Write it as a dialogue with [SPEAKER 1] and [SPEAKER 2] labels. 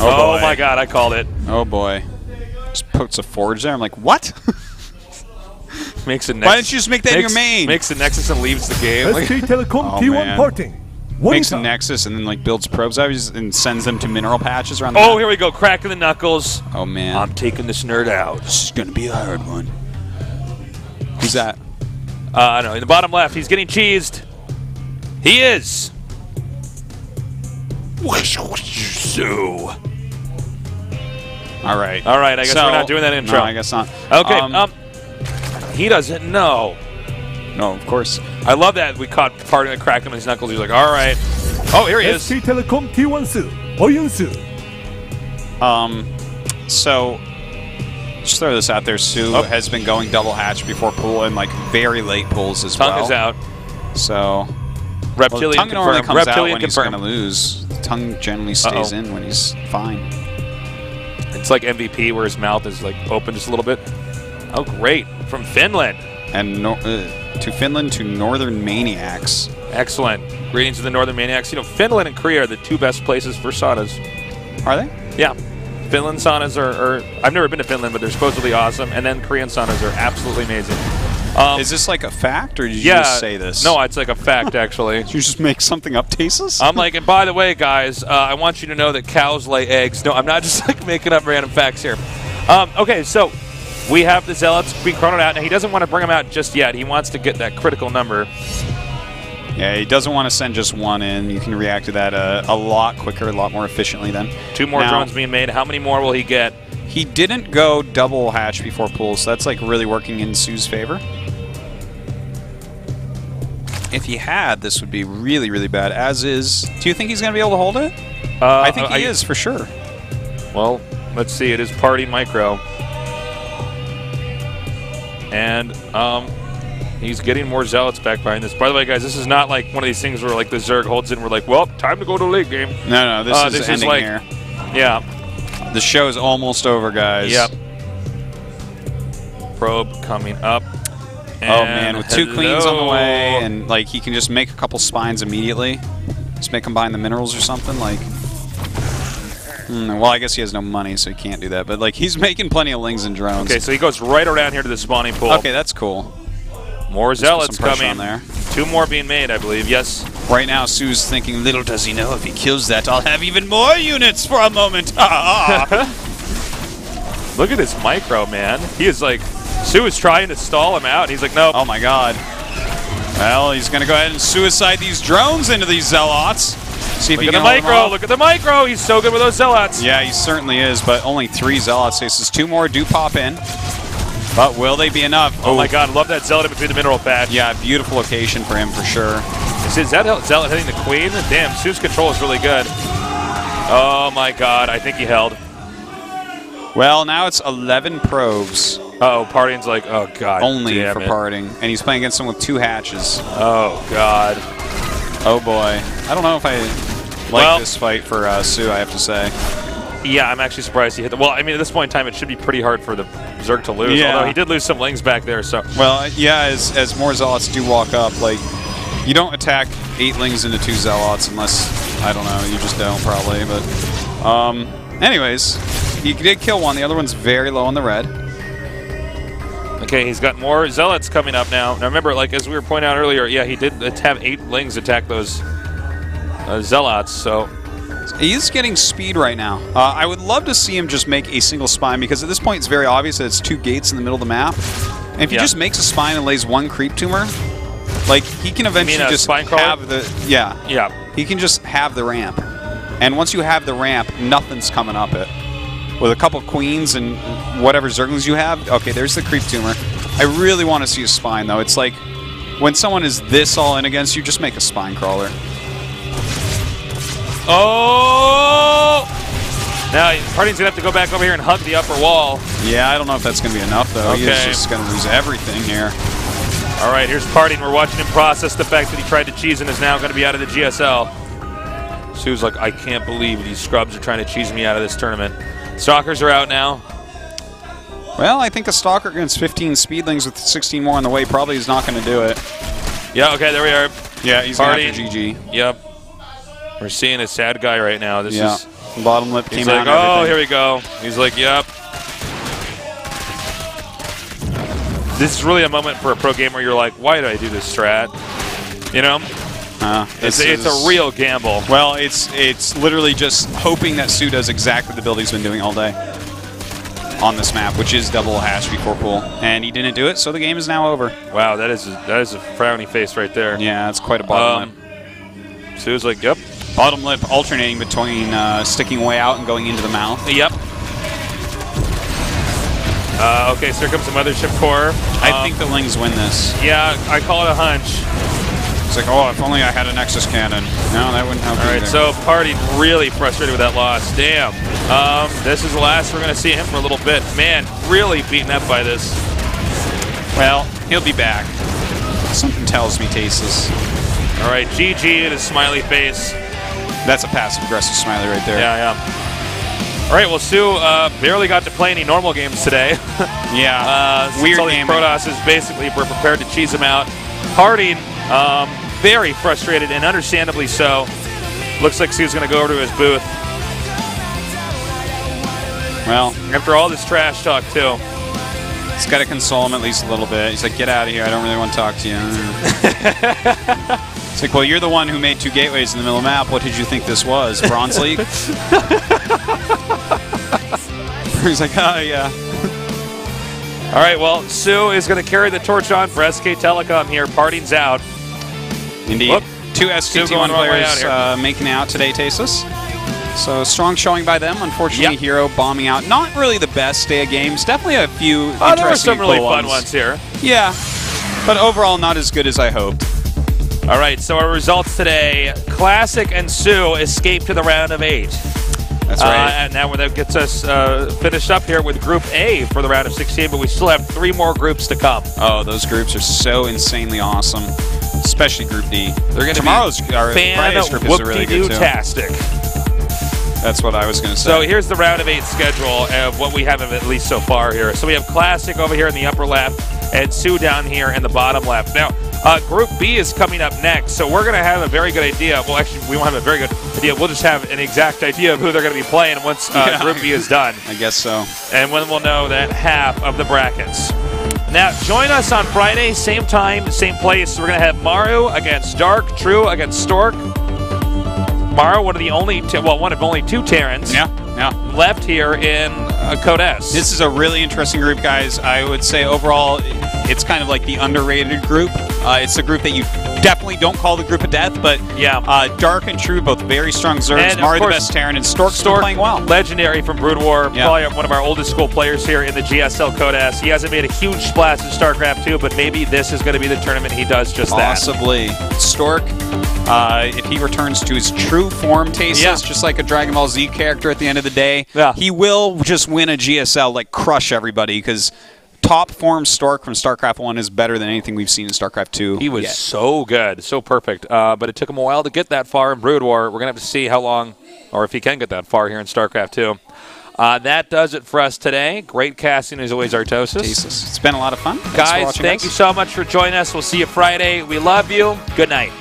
[SPEAKER 1] Oh
[SPEAKER 2] my God, I called it.
[SPEAKER 1] Oh boy. Just puts a forge there. I'm like, what?
[SPEAKER 2] Makes a nexus.
[SPEAKER 1] Why didn't you just make that in your main?
[SPEAKER 2] Makes a nexus and leaves the game.
[SPEAKER 3] SK Telecom T1 porting.
[SPEAKER 1] Makes a nexus and then like builds probes and sends them to mineral patches around the
[SPEAKER 2] Oh,
[SPEAKER 1] map.
[SPEAKER 2] here we go. Cracking the knuckles.
[SPEAKER 1] Oh man.
[SPEAKER 2] I'm taking this nerd out.
[SPEAKER 1] This is gonna be a hard one. Who's that?
[SPEAKER 2] I don't know. In the bottom left, he's getting cheesed. He is. So.
[SPEAKER 1] All right.
[SPEAKER 2] All right. I guess we're not doing that intro.
[SPEAKER 1] No, I guess not.
[SPEAKER 2] Okay. He doesn't know.
[SPEAKER 1] No, of course.
[SPEAKER 2] I love that we caught parting the crack on his knuckles. He's like, all right. Oh, here he is.
[SPEAKER 3] SK Telecom T1 Su. Oyun Su.
[SPEAKER 1] So just throw this out there. Su has been going double hatch before pool and like very late pools as well.
[SPEAKER 2] Tongue is out.
[SPEAKER 1] So
[SPEAKER 2] Reptilian
[SPEAKER 1] Tongue normally comes out when he's
[SPEAKER 2] confirmed.
[SPEAKER 1] going to lose. Tongue generally stays in when he's fine.
[SPEAKER 2] It's like MVP where his mouth is like open just a little bit. Oh, great. From Finland.
[SPEAKER 1] And to Finland to Northern Maniacs.
[SPEAKER 2] Excellent. Greetings to the Northern Maniacs. You know, Finland and Korea are the two best places for saunas.
[SPEAKER 1] Are they?
[SPEAKER 2] Yeah. Finland saunas are I've never been to Finland, but they're supposedly awesome. And then Korean saunas are absolutely amazing.
[SPEAKER 1] Is this like a fact, or did you just say this?
[SPEAKER 2] No, it's like a fact, actually.
[SPEAKER 1] Did you just make something up, Tasus?
[SPEAKER 2] I'm like, and by the way, guys, I want you to know that cows lay eggs. No, I'm not just like making up random facts here. Okay, so we have the Zealots being chronoed out. Now, he doesn't want to bring them out just yet. He wants to get that critical number.
[SPEAKER 1] Yeah, he doesn't want to send just one in. You can react to that a lot quicker, a lot more efficiently then.
[SPEAKER 2] 2 more drones being made. How many more will he get?
[SPEAKER 1] He didn't go double hatch before pool, so that's like really working in Su's favor. If he had, this would be really, really bad. As is, do you think he's going to be able to hold it? I think he is, for sure.
[SPEAKER 2] Well, let's see. It is Party Micro. And he's getting more Zealots back behind this. By the way, guys, this is not like one of these things where like the Zerg holds it and we're like, well, time to go to the late game.
[SPEAKER 1] No, this is ending
[SPEAKER 2] like,
[SPEAKER 1] here.
[SPEAKER 2] Yeah.
[SPEAKER 1] The show is almost over, guys.
[SPEAKER 2] Yep. Probe coming up.
[SPEAKER 1] Oh man, with 2 queens on the way, and like he can just make a couple spines immediately. Just make them behind the minerals or something. Like, well, I guess he has no money, so he can't do that. But like, he's making plenty of lings and drones.
[SPEAKER 2] Okay, so he goes right around here to the spawning pool.
[SPEAKER 1] Okay, that's cool.
[SPEAKER 2] More Zealots coming.
[SPEAKER 1] On there.
[SPEAKER 2] 2 more being made, I believe. Yes.
[SPEAKER 1] Right now, Su's thinking, little does he know if he kills that, I'll have even more units for a moment.
[SPEAKER 2] Look at this micro, man. He is like. Su is trying to stall him out, and he's like, no.
[SPEAKER 1] Oh my god. Well, he's going to go ahead and suicide these drones into these Zealots. See if
[SPEAKER 2] look at the micro. Look at the micro. He's so good with those Zealots.
[SPEAKER 1] Yeah, he certainly is, but only 3 Zealots. So this is 2 more do pop in. But will they be enough?
[SPEAKER 2] Oh my god, I love that Zealot in between the mineral patch.
[SPEAKER 1] Yeah, beautiful location for him for sure.
[SPEAKER 2] Is that Zealot hitting the queen? Damn, Su's control is really good. Oh my god, I think he held.
[SPEAKER 1] Well, now it's 11 probes.
[SPEAKER 2] Uh-oh, Parting's like, oh god.
[SPEAKER 1] Only for Parting. And he's playing against him with 2 hatches.
[SPEAKER 2] Oh god.
[SPEAKER 1] Oh boy. I don't know if I like this fight for Su, I have to say.
[SPEAKER 2] Yeah, I'm actually surprised he hit the... Well, I mean, at this point in time, it should be pretty hard for the Zerg to lose.
[SPEAKER 1] Yeah.
[SPEAKER 2] Although he did lose some lings back there, so...
[SPEAKER 1] Well, yeah, as more Zealots do walk up, like, you don't attack 8 lings into 2 Zealots unless, I don't know, you just don't probably, but... anyways, he did kill one. The other one's very low on the red.
[SPEAKER 2] Okay, he's got more Zealots coming up now. Now remember, like as we were pointing out earlier, yeah, he did have 8 lings attack those Zealots, so...
[SPEAKER 1] He's getting speed right now. I would love to see him just make a single spine, because at this point it's very obvious that it's 2 gates in the middle of the map. And if he just makes a spine and lays 1 creep tumor, like, he can eventually just have the... Yeah. He can just have the ramp. And once you have the ramp, nothing's coming up it. With a couple queens and whatever Zerglings you have, okay, there's the creep tumor. I really want to see a spine, though. It's like, when someone is this all in against you, just make a spine crawler.
[SPEAKER 2] Oh! Now, Parting's going to have to go back over here and hug the upper wall.
[SPEAKER 1] Yeah, I don't know if that's going to be enough, though. Okay. He's just going to lose everything here.
[SPEAKER 2] All right, here's Parting. We're watching him process the fact that he tried to cheese and is now going to be out of the GSL. Su's like, I can't believe these scrubs are trying to cheese me out of this tournament. Stalkers are out now.
[SPEAKER 1] Well, I think a Stalker against 15 Speedlings with 16 more on the way probably is not going to do it.
[SPEAKER 2] Yeah, okay, there we are.
[SPEAKER 1] Yeah, he's going to have to GG.
[SPEAKER 2] Yep. We're seeing a sad guy right now. This is
[SPEAKER 1] Bottom lip
[SPEAKER 2] He's
[SPEAKER 1] came
[SPEAKER 2] like,
[SPEAKER 1] out.
[SPEAKER 2] oh, here we go. He's like, yep. This is really a moment for a pro gamer. You're like, why did I do this strat? You know? It's a real gamble.
[SPEAKER 1] Well, it's literally just hoping that Sue does exactly the build he's been doing all day on this map, which is double hash before pool, and he didn't do it, so the game is now over.
[SPEAKER 2] Wow, that is a frowny face right there.
[SPEAKER 1] Yeah, it's quite a bottom lip.
[SPEAKER 2] Sue's like, yep.
[SPEAKER 1] Bottom lip alternating between sticking way out and going into the mouth.
[SPEAKER 2] Yep. Okay, so here comes the Mothership Core.
[SPEAKER 1] I think the Lings win this.
[SPEAKER 2] Yeah, I call it a hunch.
[SPEAKER 1] It's like, oh, if only I had a Nexus Cannon. No, that wouldn't help.
[SPEAKER 2] All right, so Party really frustrated with that loss. Damn. This is the last we're going to see him for a little bit. Man, really beaten up by this.
[SPEAKER 1] Well, he'll be back. Something tells me, Tasteless.
[SPEAKER 2] All right, GG and his smiley face.
[SPEAKER 1] That's a passive-aggressive smiley right there.
[SPEAKER 2] Yeah, yeah. All right, well, Sue barely got to play any normal games today.
[SPEAKER 1] Yeah, weird
[SPEAKER 2] all these
[SPEAKER 1] gaming.
[SPEAKER 2] Protosses basically were prepared to cheese him out. Harding, very frustrated, and understandably so. Looks like Sue's going to go over to his booth.
[SPEAKER 1] Well,
[SPEAKER 2] after all this trash talk, too.
[SPEAKER 1] It's got to console him at least a little bit. He's like, get out of here. I don't really want to talk to you. It's like, well, you're the one who made 2 gateways in the middle of the map. What did you think this was? Bronze League? He's like, oh, yeah.
[SPEAKER 2] All right, well, Sue is going to carry the torch on for SK Telecom here. Parting's out.
[SPEAKER 1] Indeed.
[SPEAKER 2] Whoop.
[SPEAKER 1] 2 SKT1 players making out today, Tasteless. So strong showing by them. Unfortunately,
[SPEAKER 2] yep.
[SPEAKER 1] Hero bombing out. Not really the best day of games. Definitely a few interesting
[SPEAKER 2] there were some really
[SPEAKER 1] cool
[SPEAKER 2] fun ones here.
[SPEAKER 1] Yeah, but overall not as good as I hoped.
[SPEAKER 2] All right, so our results today. Classic and Sue escape to the round of 8.
[SPEAKER 1] That's right.
[SPEAKER 2] And now that gets us finished up here with Group A for the round of 16, but we still have 3 more groups to come.
[SPEAKER 1] Oh, those groups are so insanely awesome, especially Group D.
[SPEAKER 2] They're going to
[SPEAKER 1] be Friday's group is really good too.
[SPEAKER 2] Fantastic.
[SPEAKER 1] That's what I was going to say.
[SPEAKER 2] So here's the round of 8 schedule of what we have at least so far here. So we have Classic over here in the upper left and Sue down here in the bottom left. Now, Group B is coming up next, so we're going to have a very good idea. Well, actually, we won't have a very good idea. We'll just have an exact idea of who they're going to be playing once Group B is done.
[SPEAKER 1] I guess so.
[SPEAKER 2] And when we'll know that half of the brackets. Now, join us on Friday, same time, same place. We're going to have Maru against Dark, True against Stork. Maru, one of only 2 Terrans left here in Code S.
[SPEAKER 1] This is a really interesting group, guys. I would say overall, it's kind of like the underrated group. It's a group that you definitely don't call the group of death, but Dark and True, both very strong Zergs. Maru the best Terran, and Stork playing well.
[SPEAKER 2] Legendary from Brood War, probably one of our oldest school players here in the GSL Code S. He hasn't made a huge splash in StarCraft II, but maybe this is going to be the tournament he does just
[SPEAKER 1] Possibly. Stork, if he returns to his true form, Tasteless, just like a Dragon Ball Z character at the end of the day, he will just win a GSL, like crush everybody, because top form Stork from StarCraft 1 is better than anything we've seen in StarCraft 2.
[SPEAKER 2] He was so good, so perfect. But it took him a while to get that far in Brood War. We're going to have to see how long, or if he can get that far here in StarCraft 2. That does it for us today. Great casting as always, Artosis.
[SPEAKER 1] It's been a lot of fun.
[SPEAKER 2] Guys, thank you so much for joining us. We'll see you Friday. We love you. Good night.